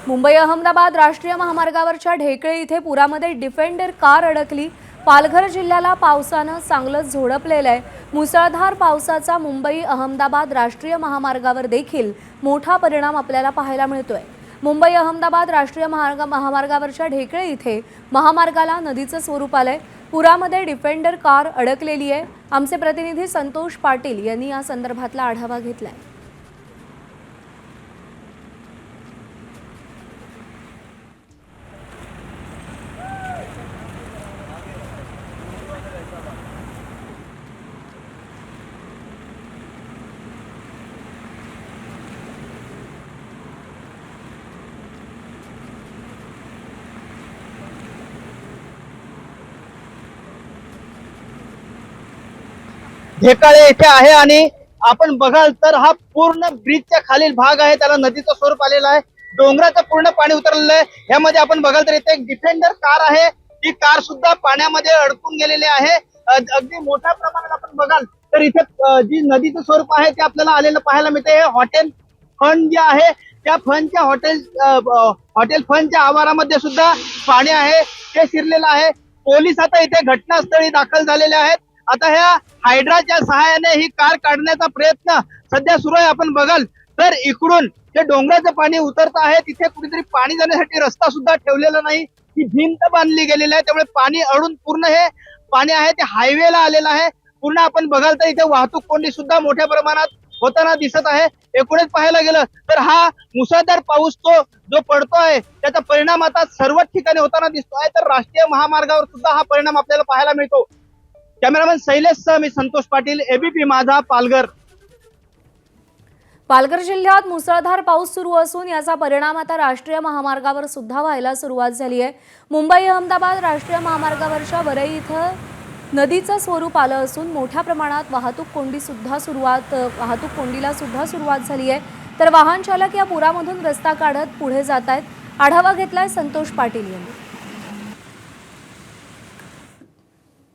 मुंबई अहमदाबाद राष्ट्रीय महामार्गावरच्या ढेकळे इथे पुरामध्ये डिफेंडर कार अडकली। पालघर जिल्ह्याला पावसानं चांगलंच झोडपलेलं आहे। मुसळधार पावसाचा मुंबई अहमदाबाद राष्ट्रीय महामार्गावर देखील मोठा परिणाम आपल्याला पाहायला मिळतोय। मुंबई अहमदाबाद राष्ट्रीय महामार्गावरच्या ढेकळे इथे महामार्गाला नदीचं स्वरूप आलंय। पुरामध्ये डिफेंडर कार अडकलेली आहे। आमचे प्रतिनिधी संतोष पाटील यांनी या संदर्भातला आढावा घेतलाय। ढेकाळे येथे आहे आणि आपण बघाल तर हा पूर्ण ब्रिजच्या खालील भाग आहे, त्याला नदीचं स्वरूप आलेलं आहे। डोंगराचं पूर्ण पाणी उतरलेलं आहे। यामध्ये आपण बघाल तर इथे एक डिफेंडर कार आहे, ती कार सुद्धा पाण्यामध्ये अडकून गेलेली आहे। अगदी मोठ्या प्रमाणात आपण बघाल तर इथे जी नदीचं स्वरूप आहे ते आपल्याला आलेलं पाहायला मिळते। हे हॉटेल फन जे आहे त्या फनच्या हॉटेल फनच्या आवारामध्ये सुद्धा पाणी आहे, ते शिरलेलं आहे। पोलीस आता इथे घटनास्थळी दाखल झालेले आहेत। आता ह्या हायड्राच्या सहाय्याने ही कार काढण्याचा प्रयत्न सध्या सुरू आहे। आपण बघाल तर इकडून जे डोंगराचं पाणी उतरत आहे तिथे कुठेतरी पाणी जाण्यासाठी रस्ता सुद्धा ठेवलेला नाही, ही भिंत बांधली गेलेली आहे, त्यामुळे पाणी अडून पूर्ण हे पाणी आहे ते हायवेला आलेलं आहे। पूर्ण आपण बघाल तर इथे वाहतूक कोंडी सुद्धा मोठ्या प्रमाणात होताना दिसत आहे। एकूणच पाहायला गेलं तर हा मुसळधार पाऊस तो जो पडतोय त्याचा परिणाम आता सर्वच ठिकाणी होताना दिसतोय, तर राष्ट्रीय महामार्गावर सुद्धा हा परिणाम आपल्याला पाहायला मिळतो। कॅमेरामॅन शैलेश सह मी संतोष पाटील, एबीपी माझा, पालघर। पालघर जिल्ह्यात मुसळधार पाऊस सुरू असून याचा परिणाम आता राष्ट्रीय महामार्गावर सुद्धा व्हायला सुरुवात झाली आहे। मुंबई अहमदाबाद राष्ट्रीय महामार्गावरच्या वरई इथं नदीचं स्वरूप आलं असून मोठ्या प्रमाणात वाहतूक कोंडीला सुद्धा सुरुवात झाली आहे, तर वाहन चालक या पुरामधून रस्ता काढत पुढे जात आहेत। आढावा घेतलाय संतोष पाटील यांनी।